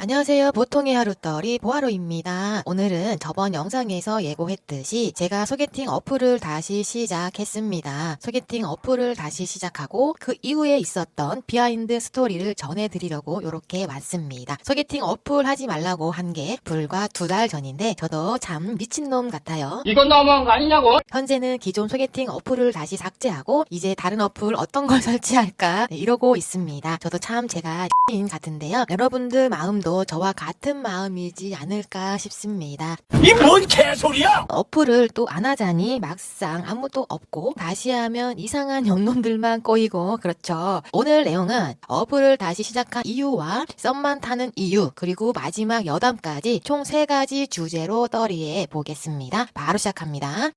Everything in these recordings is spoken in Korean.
안녕하세요. 보통의 하루떨이 보아로입니다. 오늘은 저번 영상에서 예고했듯이 제가 소개팅 어플을 다시 시작했습니다. 소개팅 어플을 다시 시작하고 그 이후에 있었던 비하인드 스토리를 전해드리려고 이렇게 왔습니다. 소개팅 어플 하지 말라고 한 게 불과 2달 전인데 저도 참 미친놈 같아요. 이건 너무한 거 아니냐고? 현재는 기존 소개팅 어플을 다시 삭제하고 이제 다른 어플 어떤 걸 설치할까 이러고 있습니다. 저도 참 제가 X인 같은데요. 여러분들 마음도 저와 같은 마음이지 않을까 싶습니다. 이 뭔 개소리야? 어플을 또 안 하자니 막상 아무도 없고 다시 하면 이상한 영놈들만 꼬이고 그렇죠. 오늘 내용은 어플을 다시 시작한 이유와 썸만 타는 이유 그리고 마지막 여담까지 총 3가지 주제로 떨이해 보겠습니다. 바로 시작합니다.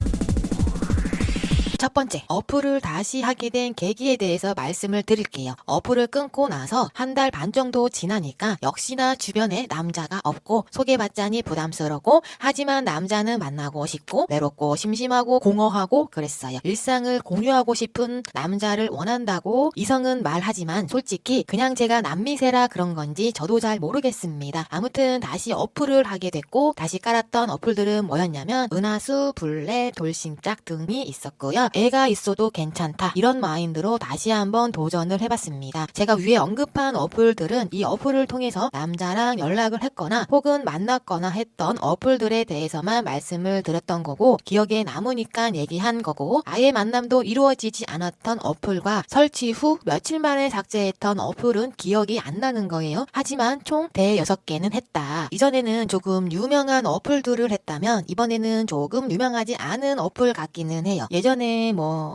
첫 번째, 어플을 다시 하게 된 계기에 대해서 말씀을 드릴게요. 어플을 끊고 나서 1달 반 정도 지나니까 역시나 주변에 남자가 없고 소개받자니 부담스럽고 하지만 남자는 만나고 싶고 외롭고 심심하고 공허하고 그랬어요. 일상을 공유하고 싶은 남자를 원한다고 이성은 말하지만 솔직히 그냥 제가 남미세라 그런 건지 저도 잘 모르겠습니다. 아무튼 다시 어플을 하게 됐고 다시 깔았던 어플들은 뭐였냐면 은하수, 블랙, 돌싱짝 등이 있었고요. 애가 있어도 괜찮다 이런 마인드로 다시 한번 도전을 해봤습니다. 제가 위에 언급한 어플들은 이 어플을 통해서 남자랑 연락을 했거나 혹은 만났거나 했던 어플들에 대해서만 말씀을 드렸던 거고 기억에 남으니까 얘기한 거고 아예 만남도 이루어지지 않았던 어플과 설치 후 며칠 만에 삭제했던 어플은 기억이 안 나는 거예요. 하지만 총 대 6개는 했다. 이전에는 조금 유명한 어플들을 했다면 이번에는 조금 유명하지 않은 어플 같기는 해요. 예전에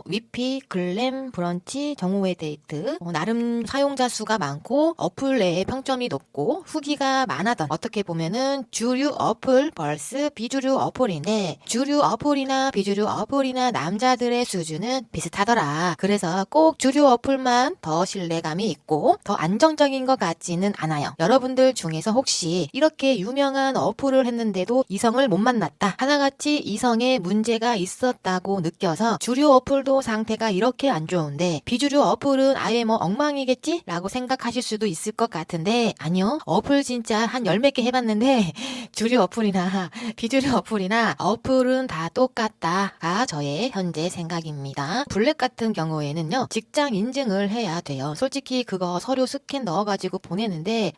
위피, 글램, 브런치, 정오의 데이트 나름 사용자 수가 많고 어플 내에 평점이 높고 후기가 많았던 어떻게 보면은 주류 어플 vs 비주류 어플인데 주류 어플이나 비주류 어플이나 남자들의 수준은 비슷하더라. 그래서 꼭 주류 어플만 더 신뢰감이 있고 더 안정적인 것 같지는 않아요. 여러분들 중에서 혹시 이렇게 유명한 어플을 했는데도 이성을 못 만났다. 하나같이 이성에 문제가 있었다고 느껴서 주류 어플도 상태가 이렇게 안 좋은데 비주류 어플은 아예 엉망이겠지? 라고 생각하실 수도 있을 것 같은데 아니요. 어플 진짜 한 10몇 개 해봤는데 주류 어플이나 비주류 어플이나 어플은 다 똑같다가 저의 현재 생각입니다. 블랙 같은 경우에는요. 직장 인증을 해야 돼요. 솔직히 그거 서류 스캔 넣어가지고 보내는데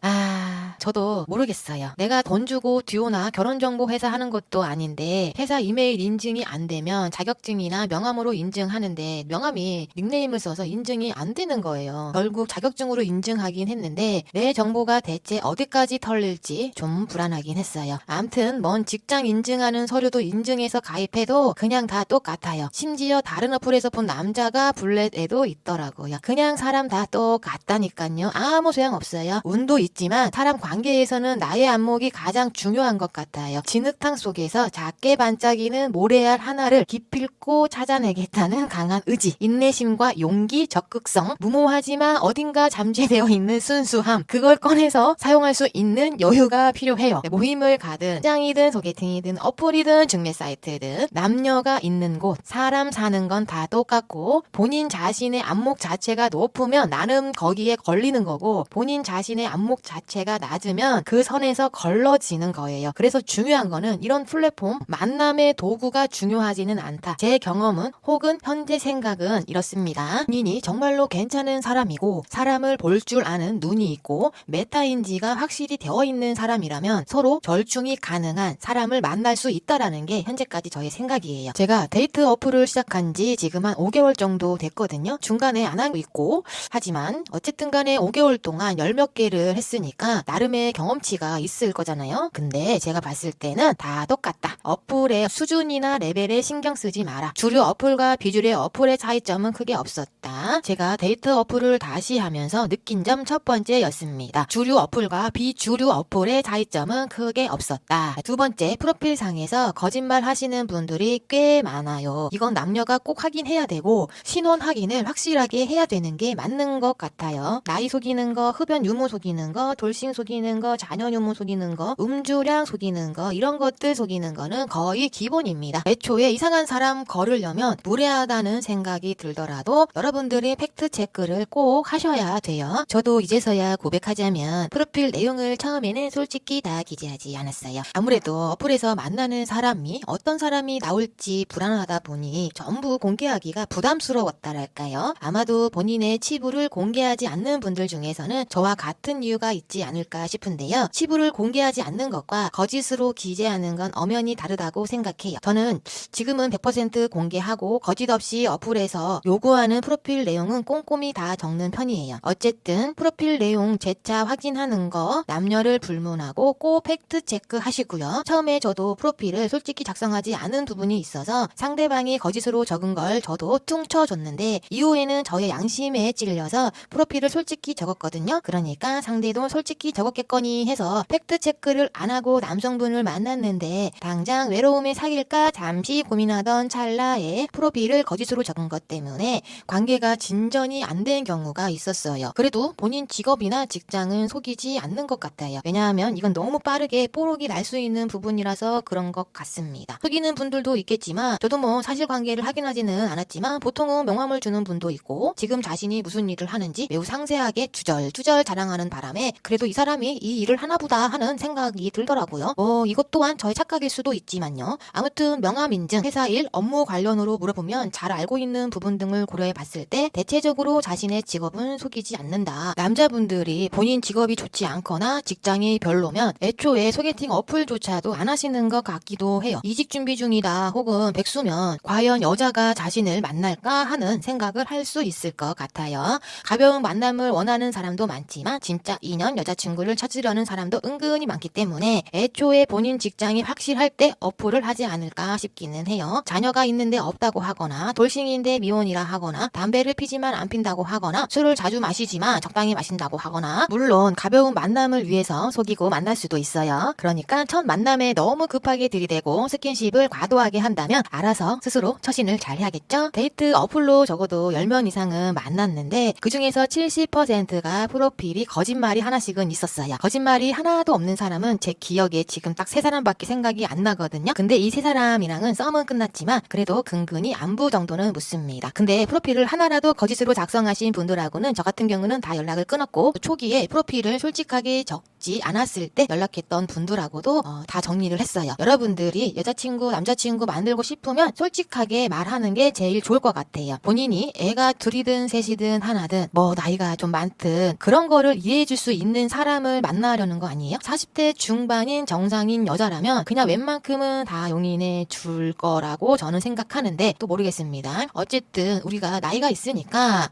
저도 모르겠어요. 내가 돈 주고 듀오나 결혼정보회사 하는 것도 아닌데 회사 이메일 인증이 안 되면 자격증이나 명함으로 인증하는데 명함이 닉네임을 써서 인증이 안 되는 거예요. 결국 자격증으로 인증하긴 했는데 내 정보가 대체 어디까지 털릴지 좀 불안하긴 했어요. 암튼 직장 인증하는 서류도 인증해서 가입해도 그냥 다 똑같아요. 심지어 다른 어플에서 본 남자가 블랙에도 있더라고요. 그냥 사람 다 똑같다니까요. 아무 소용없어요. 운도 있지만 사람 관계에서는 나의 안목이 가장 중요한 것 같아요. 진흙탕 속에서 작게 반짝이는 모래알 하나를 기필코 찾아내겠다는 강한 의지, 인내심과 용기, 적극성, 무모하지만 어딘가 잠재되어 있는 순수함, 그걸 꺼내서 사용할 수 있는 여유가 필요해요. 모임을 가든 시장이든 소개팅이든 어플이든 중매 사이트든 남녀가 있는 곳, 사람 사는 건 다 똑같고 본인 자신의 안목 자체가 높으면 나름 거기에 걸리는 거고 본인 자신의 안목 자체가 낮으면 그 선에서 걸러지는 거예요. 그래서 중요한 거는 이런 플랫폼 만남의 도구가 중요하지는 않다. 제 경험은 혹은 현재 생각은 이렇습니다. 본인이 정말로 괜찮은 사람이고 사람을 볼 줄 아는 눈이 있고 메타인지가 확실히 되어 있는 사람이라면 서로 절충이 가능한 사람을 만날 수 있다라는 게 현재까지 저의 생각이에요. 제가 데이트 어플을 시작한 지 지금 한 5개월 정도 됐거든요. 중간에 안 하고 있고 하지만 어쨌든 간에 5개월 동안 10몇 개를 했으니까 나름의 경험치가 있을 거잖아요. 근데 제가 봤을 때는 다 똑같다. 어플의 수준이나 레벨에 신경 쓰지 마라. 주류 어플과 비주류 어플의 차이점은 크게 없었다. 제가 데이트 어플을 다시 하면서 느낀 점 첫 번째였습니다. 주류 어플과 비주류 어플의 차이점은 크게 없었다. 두 번째, 프로필상에서 거짓말 하시는 분들이 꽤 많아요. 이건 남녀가 꼭 확인해야 되고 신원 확인을 확실하게 해야 되는 게 맞는 것 같아요. 나이 속이는 거, 흡연 유무 속이는 거, 돌싱 속이는 거, 자녀 유무 속이는 거, 음주량 속이는 거 이런 것들 속이는 거는 거의 기본입니다. 애초에 이상한 사람 걸으려면 무례하다는 생각이 들더라도 여러분들이 팩트 체크를 꼭 하셔야 돼요. 저도 이제서야 고백하자면 프로필 내용을 처음에는 솔직히 다 기재하지 않았어요. 아무래도 어플에서 만나는 사람이 어떤 사람이 나올지 불안하다 보니 전부 공개하기가 부담스러웠다랄까요. 아마도 본인의 치부를 공개하지 않는 분들 중에서는 저와 같은 이유가 있지 않을까 싶은데요. 치부를 공개하지 않는 것과 거짓으로 기재하는 건 엄연히 다르다고 생각해요. 저는 지금은 100% 공개하고 거짓 없이 어플에서 요구하는 프로필 내용은 꼼꼼히 다 적는 편이에요. 어쨌든 프로필 내용 재차 확인하는 거 남녀를 불문하고 꼭 팩트 체크 하시고요. 처음에 저도 프로필을 솔직히 작성하지 않은 부분이 있어서 상대방이 거짓으로 적은 걸 저도 퉁쳐줬는데 이후에는 저의 양심에 찔려서 프로필을 솔직히 적었거든요. 그러니까 상대도 솔직히 적었겠거니 해서 팩트 체크를 안 하고 남성분을 만났는데 당장 외로움에 사귈까 잠시 고민하던 찰나에 프로필을 거짓으로 적은 것 때문에 관계가 진전이 안 된 경우가 있었어요. 그래도 본인 직업이나 직장은 속이지 않는 것 같아요. 왜냐하면 이건 너무 빠르게 뽀록이 날 수 있는 부분이라서 그런 것 같습니다. 속이는 분들도 있겠지만 저도 뭐 사실관계를 확인하지는 않았지만 보통은 명함을 주는 분도 있고 지금 자신이 무슨 일을 하는지 매우 상세하게 주절주절 자랑하는 바람에 그래도 이 사람이 이 일을 하나보다 하는 생각이 들더라고요. 이것 또한 저의 착각일 수도 있지만요. 아무튼 명함 인증, 회사 일, 업무 관련으로 물어보면 잘 알고 있는 부분 등을 고려해 봤을 때 대체적으로 자신의 직업은 속이지 않는다. 남자분들이 본인 직업이 좋지 않거나 직장이 별로면 애초에 소개팅 어플조차도 안 하시는 것 같기도 해요. 이직 준비 중이다 혹은 백수면 과연 여자가 자신을 만날까 하는 생각을 할 수 있을 것 같아요. 가벼운 만남을 원하는 사람도 많지만 진짜 인연 여자친구를 찾으려는 사람도 은근히 많기 때문에 애초에 본인 직장이 확실할 때 어플을 하지 않을까 싶기는 해요. 자녀가 있는데 없다고 하거나 돌싱인데 미혼이라 하거나 담배를 피지만 안 핀다고 하거나 술을 자주 마시지만 적당히 마신다고 하거나 물론 가벼운 만남을 위해서 속이고 만날 수도 있어요. 그러니까 첫 만남에 너무 급하게 들이대고 스킨십을 과도하게 한다면 알아서 스스로 처신을 잘 해야겠죠? 데이트 어플로 적어도 10명 이상은 만났는데 그중에서 70%가 프로필이 거짓말이 하나씩은 있었어요. 거짓말이 하나도 없는 사람은 제 기억에 지금 딱 3사람밖에 생각이 안 나거든요. 근데 이 3사람이랑은 썸은 끝났지만 그래도 근근히 안부 정도는 묻습니다. 근데 프로필을 하나라도 거짓으로 작성하신 분들하고는 저 같은 경우는 다 연락을 끊었고 초기에 프로필을 솔직하게 적지 않았을 때 연락했던 분들하고도 다 정리를 했어요. 여러분들이 여자친구, 남자친구 만들고 싶으면 솔직하게 말하는 게 제일 좋을 것 같아요. 본인이 애가 둘이든 셋이든 하나든 뭐 나이가 좀 많든 그런 거를 이해해줄 수 있는 사람을 만나려는 거 아니에요? 40대 중반인 정상인 여자라면 그냥 웬만큼은 다 용인해 줄 거라고 저는 생각하는데 또 모르겠습니다. 어쨌든 우리가 나이가 있으니까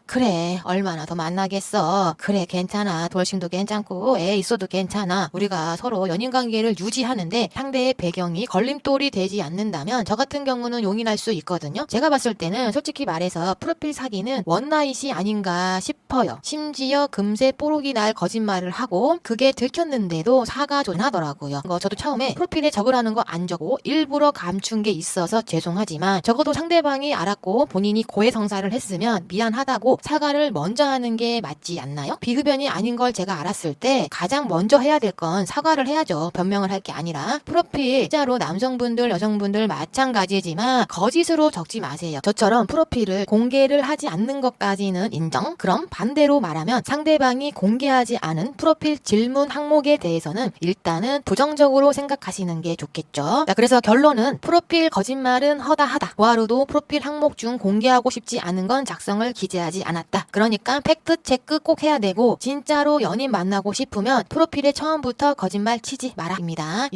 그래 얼마나 더 만나겠어. 그래 괜찮아. 돌싱도 괜찮고 애 있어도 괜찮아. 우리가 서로 연인관계를 유지하는데 상대의 배경이 걸림돌이 되지 않는다면 저 같은 경우는 용인할 수 있거든요. 제가 봤을 때는 솔직히 말해서 프로필 사기는 원나잇이 아닌가 싶어요. 심지어 금세 뽀록이 날 거짓말을 하고 그게 들켰는데도 사과 존하더라고요. 저도 처음에 프로필에 적으라는 거 안 적고 일부러 감춘 게 있어서 죄송하지만 적어도 상대방이 알았고 본인이 고해성사를 했으면 미안하다고 사과를 먼저 하는 게 맞지 않나요? 비흡연이 아닌 걸 제가 알았을 때 가장 먼저 해야 될 건 사과를 해야죠. 변명을 할 게 아니라. 프로필 진짜로 남성분들 여성분들 마찬가지지만 거짓으로 적지 마세요. 저처럼 프로필을 공개를 하지 않는 것까지는 인정. 그럼 반대로 말하면 상대방이 공개하지 않은 프로필 질문 항목에 대해서는 일단은 부정적으로 생각하시는 게 좋겠죠. 자, 그래서 결론은 프로필 거짓말은 허다하다. 뭐하루도 프로필 항목 중 공개하고 싶지 않은 건 작성을 기재하지 않았다. 그러니까 팩트 체크 꼭 해야 되고 진짜로 연인 만나고 싶으면 프로필에 처음부터 거짓말 치지 마라입니다.